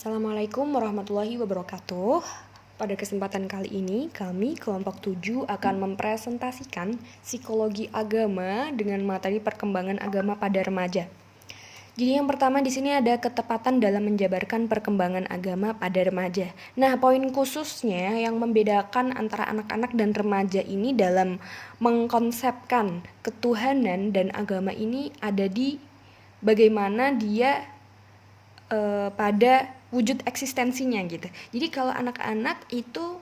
Assalamualaikum warahmatullahi wabarakatuh. Pada kesempatan kali ini, kami kelompok 7 akan mempresentasikan psikologi agama dengan materi perkembangan agama pada remaja. Jadi yang pertama di sini ada ketepatan dalam menjabarkan perkembangan agama pada remaja. Nah, poin khususnya yang membedakan antara anak-anak dan remaja ini dalam mengkonsepkan ketuhanan dan agama ini ada di bagaimana dia pada wujud eksistensinya gitu. Jadi kalau anak-anak itu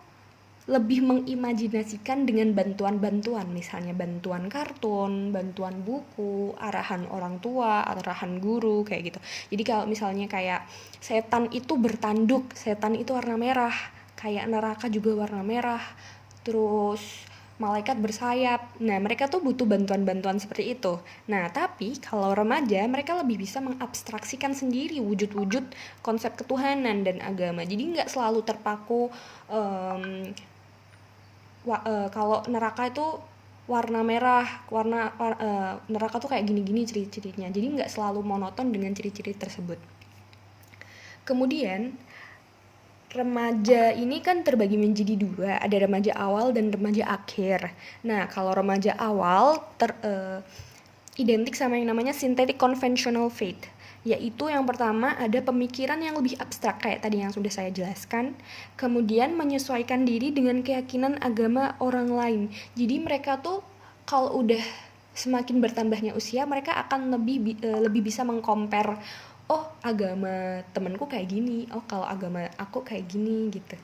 lebih mengimajinasikan dengan bantuan-bantuan, misalnya bantuan kartun, bantuan buku, arahan orang tua, arahan guru, kayak gitu. Jadi kalau misalnya kayak setan itu bertanduk, setan itu warna merah, kayak neraka juga warna merah, terus malaikat bersayap. Nah, mereka tuh butuh bantuan-bantuan seperti itu. Nah, tapi kalau remaja, mereka lebih bisa mengabstraksikan sendiri wujud-wujud konsep ketuhanan dan agama. Jadi nggak selalu terpaku kalau neraka itu warna merah, neraka tuh kayak gini-gini ciri-cirinya. Jadi nggak selalu monoton dengan ciri-ciri tersebut. Kemudian remaja ini kan terbagi menjadi dua, ada remaja awal dan remaja akhir. Nah, kalau remaja awal identik sama yang namanya synthetic conventional faith, yaitu yang pertama ada pemikiran yang lebih abstrak kayak tadi yang sudah saya jelaskan, kemudian menyesuaikan diri dengan keyakinan agama orang lain. Jadi mereka tuh kalau udah semakin bertambahnya usia, mereka akan lebih bisa mengcompare, oh agama temanku kayak gini, oh kalau agama aku kayak gini gitu.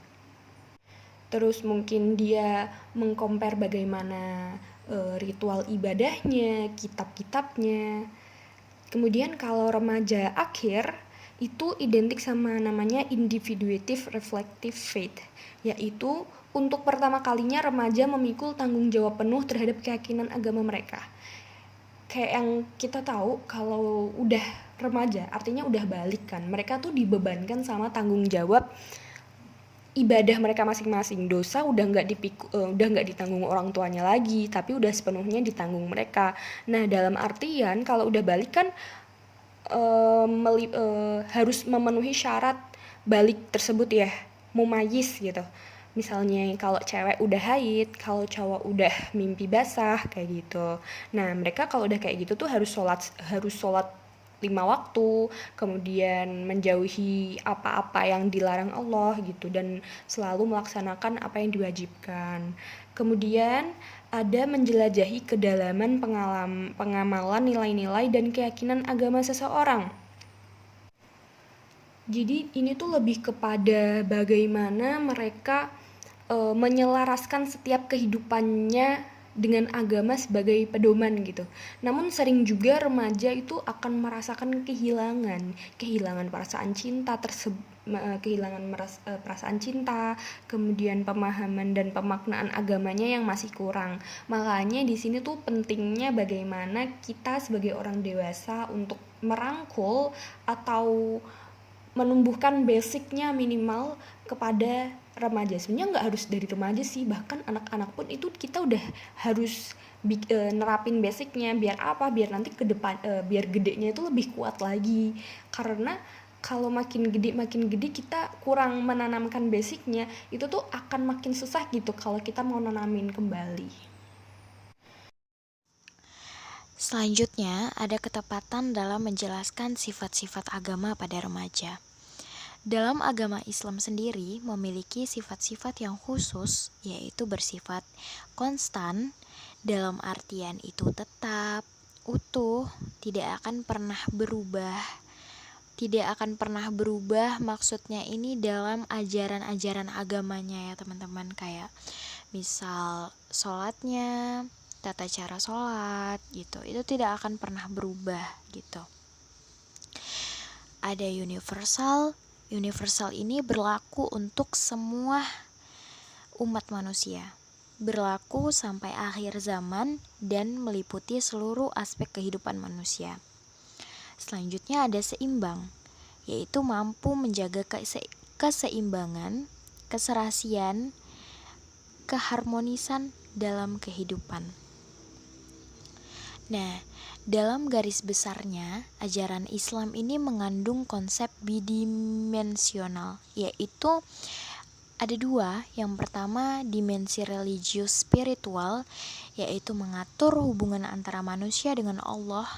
Terus mungkin dia mengcompare bagaimana ritual ibadahnya, kitab-kitabnya. Kemudian kalau remaja akhir itu identik sama namanya individuative reflective faith, yaitu untuk pertama kalinya remaja memikul tanggung jawab penuh terhadap keyakinan agama mereka. Kayak yang kita tahu kalau udah remaja artinya udah balik kan, mereka tuh dibebankan sama tanggung jawab ibadah mereka masing-masing. Dosa udah nggak ditanggung orang tuanya lagi, tapi udah sepenuhnya ditanggung mereka. Nah, dalam artian kalau udah balik kan harus memenuhi syarat balik tersebut ya, mumayyiz gitu. Misalnya kalau cewek udah haid, kalau cowok udah mimpi basah kayak gitu. Nah, mereka kalau udah kayak gitu tuh harus sholat 5 waktu, kemudian menjauhi apa-apa yang dilarang Allah gitu, dan selalu melaksanakan apa yang diwajibkan. Kemudian ada menjelajahi kedalaman pengamalan nilai-nilai dan keyakinan agama seseorang. Jadi ini tuh lebih kepada bagaimana mereka menyelaraskan setiap kehidupannya dengan agama sebagai pedoman gitu. Namun sering juga remaja itu akan merasakan kehilangan perasaan cinta perasaan cinta, kemudian pemahaman dan pemaknaan agamanya yang masih kurang. Makanya di sini tuh pentingnya bagaimana kita sebagai orang dewasa untuk merangkul atau menumbuhkan basicnya minimal kepada remaja. Sebenarnya nggak harus dari remaja sih, bahkan anak-anak pun itu kita udah harus nerapin basicnya. Biar apa? Biar nanti ke depan biar gedenya itu lebih kuat lagi. Karena kalau makin gede kita kurang menanamkan basicnya, itu tuh akan makin susah gitu kalau kita mau nanamin kembali. Selanjutnya, ada ketepatan dalam menjelaskan sifat-sifat agama pada remaja. Dalam agama Islam sendiri memiliki sifat-sifat yang khusus, yaitu bersifat konstan, dalam artian itu tetap, utuh, tidak akan pernah berubah. Tidak akan pernah berubah maksudnya ini dalam ajaran-ajaran agamanya ya teman-teman, kayak misal sholatnya, tata cara sholat gitu, itu tidak akan pernah berubah gitu. Ada universal ini berlaku untuk semua umat manusia, berlaku sampai akhir zaman dan meliputi seluruh aspek kehidupan manusia. Selanjutnya ada seimbang, yaitu mampu menjaga keseimbangan, keserasian, keharmonisan dalam kehidupan. Nah, dalam garis besarnya, ajaran Islam ini mengandung konsep bidimensional, yaitu ada dua. Yang pertama, dimensi religius spiritual, yaitu mengatur hubungan antara manusia dengan Allah.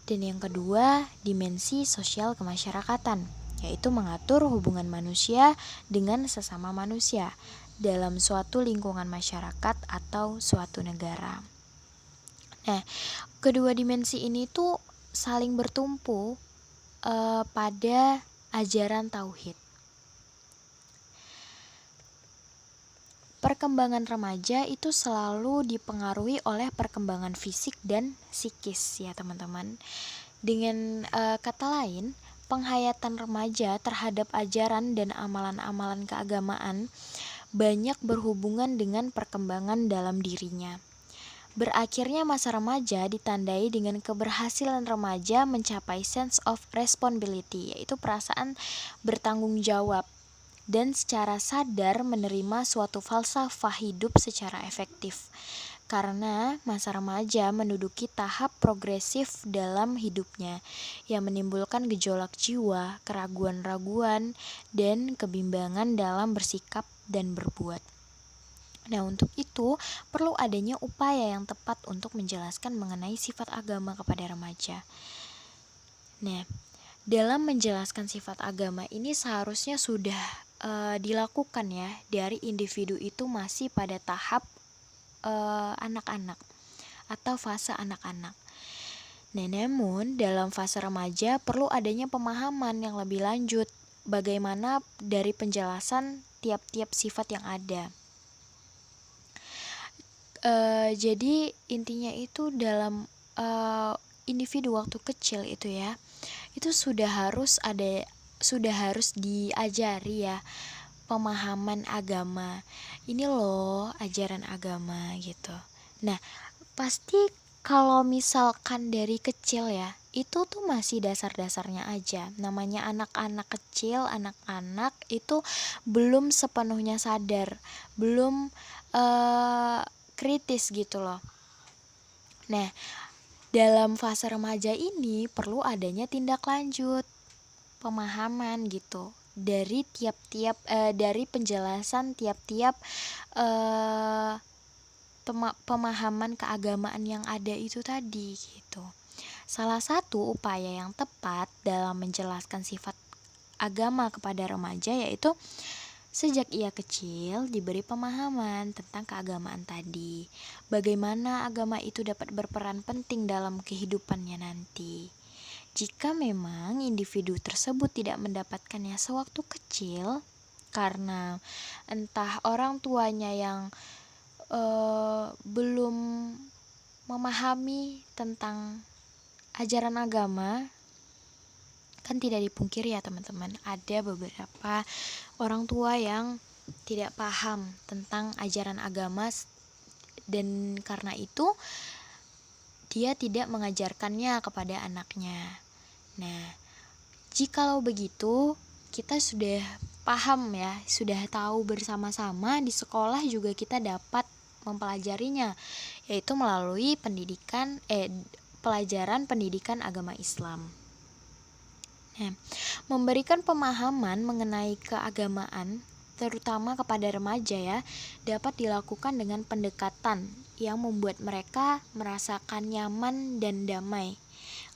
Dan yang kedua, dimensi sosial kemasyarakatan, yaitu mengatur hubungan manusia dengan sesama manusia dalam suatu lingkungan masyarakat atau suatu negara. Nah, kedua dimensi ini tuh saling bertumpu pada ajaran tauhid. Perkembangan remaja itu selalu dipengaruhi oleh perkembangan fisik dan psikis ya teman-teman. Dengan kata lain, penghayatan remaja terhadap ajaran dan amalan-amalan keagamaan banyak berhubungan dengan perkembangan dalam dirinya. Berakhirnya masa remaja ditandai dengan keberhasilan remaja mencapai sense of responsibility, yaitu perasaan bertanggung jawab dan secara sadar menerima suatu falsafah hidup secara efektif. Karena masa remaja menduduki tahap progresif dalam hidupnya yang menimbulkan gejolak jiwa, keraguan-raguan, dan kebimbangan dalam bersikap dan berbuat. Nah, untuk itu perlu adanya upaya yang tepat untuk menjelaskan mengenai sifat agama kepada remaja. Nah, dalam menjelaskan sifat agama ini seharusnya sudah dilakukan ya dari individu itu masih pada tahap anak-anak atau fase anak-anak. Nah, namun dalam fase remaja perlu adanya pemahaman yang lebih lanjut bagaimana dari penjelasan tiap-tiap sifat yang ada. Jadi intinya itu dalam individu waktu kecil itu ya, itu sudah harus diajari ya pemahaman agama. Ini loh ajaran agama gitu. Nah, pasti kalau misalkan dari kecil ya, itu tuh masih dasar-dasarnya aja. Namanya anak-anak kecil, anak-anak itu belum sepenuhnya sadar, belum kritis gitu loh. Nah, dalam fase remaja ini perlu adanya tindak lanjut pemahaman gitu dari dari penjelasan tiap-tiap pemahaman keagamaan yang ada itu tadi gitu. Salah satu upaya yang tepat dalam menjelaskan sifat agama kepada remaja yaitu sejak ia kecil diberi pemahaman tentang keagamaan tadi. Bagaimana agama itu dapat berperan penting dalam kehidupannya nanti. Jika memang individu tersebut tidak mendapatkannya sewaktu kecil karena entah orang tuanya yang belum memahami tentang ajaran agama, kan tidak dipungkiri ya teman-teman, ada beberapa orang tua yang tidak paham tentang ajaran agama dan karena itu dia tidak mengajarkannya kepada anaknya. Nah, jikalau begitu kita sudah paham ya, sudah tahu bersama-sama di sekolah juga kita dapat mempelajarinya, yaitu melalui pelajaran pendidikan agama Islam. Nah, memberikan pemahaman mengenai keagamaan terutama kepada remaja ya dapat dilakukan dengan pendekatan yang membuat mereka merasakan nyaman dan damai.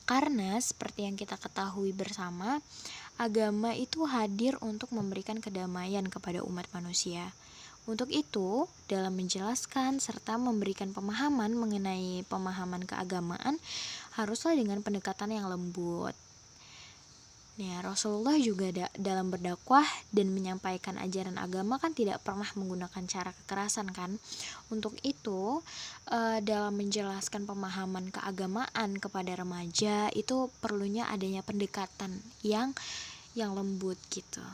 Karena seperti yang kita ketahui bersama, agama itu hadir untuk memberikan kedamaian kepada umat manusia. Untuk itu, dalam menjelaskan serta memberikan pemahaman mengenai pemahaman keagamaan, haruslah dengan pendekatan yang lembut. Nah, Rasulullah juga dalam berdakwah dan menyampaikan ajaran agama kan tidak pernah menggunakan cara kekerasan kan. Untuk itu, dalam menjelaskan pemahaman keagamaan kepada remaja itu perlunya adanya pendekatan yang lembut gitu.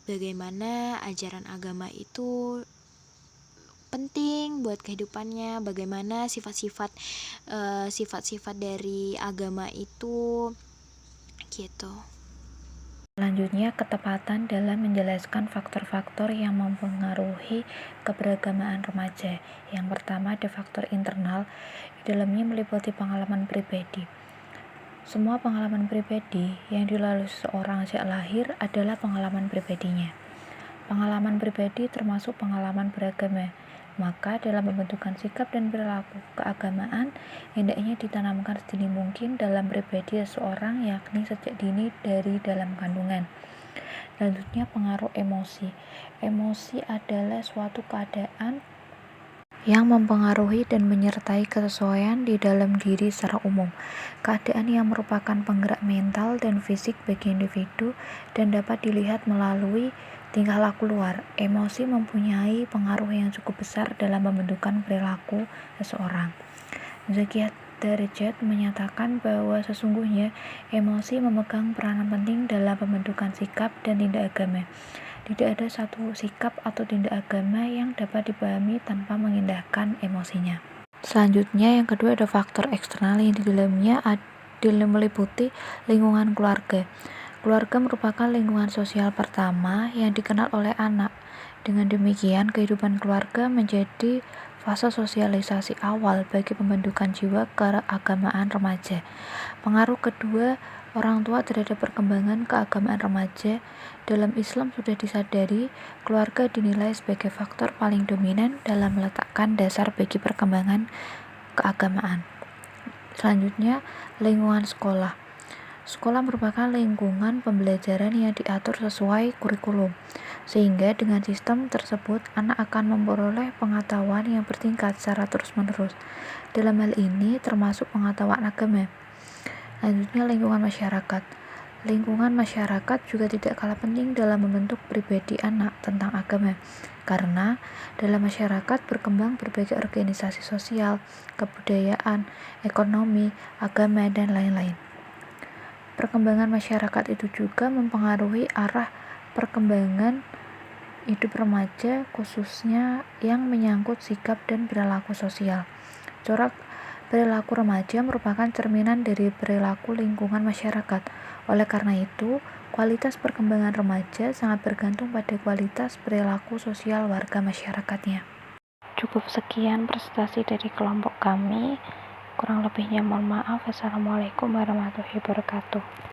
Bagaimana ajaran agama itu penting buat kehidupannya, bagaimana sifat-sifat dari agama itu gitu. Selanjutnya, ketepatan dalam menjelaskan faktor-faktor yang mempengaruhi keberagamaan remaja. Yang pertama ada faktor internal, Di dalamnya meliputi pengalaman pribadi. Semua pengalaman pribadi yang dilalui seseorang sejak lahir adalah pengalaman pribadinya. Pengalaman pribadi termasuk pengalaman beragama. Maka dalam pembentukan sikap dan perilaku keagamaan hendaknya ditanamkan sedini mungkin dalam pribadi seseorang, yakni sejak dini dari dalam kandungan. Selanjutnya, pengaruh emosi. Emosi adalah suatu keadaan yang mempengaruhi dan menyertai kesesuaian di dalam diri secara umum. Keadaan yang merupakan penggerak mental dan fisik bagi individu dan dapat dilihat melalui tingkah laku luar. Emosi mempunyai pengaruh yang cukup besar dalam pembentukan perilaku seseorang. Zakiat Darajat menyatakan bahwa sesungguhnya emosi memegang peranan penting dalam pembentukan sikap dan tindak agama. Tidak ada satu sikap atau tindak agama yang dapat dipahami tanpa mengindahkan emosinya. Selanjutnya, yang kedua ada faktor eksternal yang di dalamnya meliputi lingkungan keluarga. Keluarga merupakan lingkungan sosial pertama yang dikenal oleh anak. Dengan demikian, kehidupan keluarga menjadi fase sosialisasi awal bagi pembentukan jiwa keagamaan remaja. Pengaruh kedua, orang tua terhadap perkembangan keagamaan remaja. Dalam Islam sudah disadari, keluarga dinilai sebagai faktor paling dominan dalam meletakkan dasar bagi perkembangan keagamaan. Selanjutnya, lingkungan sekolah. Sekolah merupakan lingkungan pembelajaran yang diatur sesuai kurikulum, sehingga dengan sistem tersebut anak akan memperoleh pengetahuan yang bertingkat secara terus-menerus. Dalam hal ini termasuk pengetahuan agama. Selanjutnya, lingkungan masyarakat. Lingkungan masyarakat juga tidak kalah penting dalam membentuk pribadi anak tentang agama, karena dalam masyarakat berkembang berbagai organisasi sosial, kebudayaan, ekonomi, agama, dan lain-lain. Perkembangan masyarakat itu juga mempengaruhi arah perkembangan hidup remaja, khususnya yang menyangkut sikap dan perilaku sosial. Corak perilaku remaja merupakan cerminan dari perilaku lingkungan masyarakat. Oleh karena itu, kualitas perkembangan remaja sangat bergantung pada kualitas perilaku sosial warga masyarakatnya. Cukup sekian presentasi dari kelompok kami. Kurang lebihnya mohon maaf. Wassalamualaikum warahmatullahi wabarakatuh.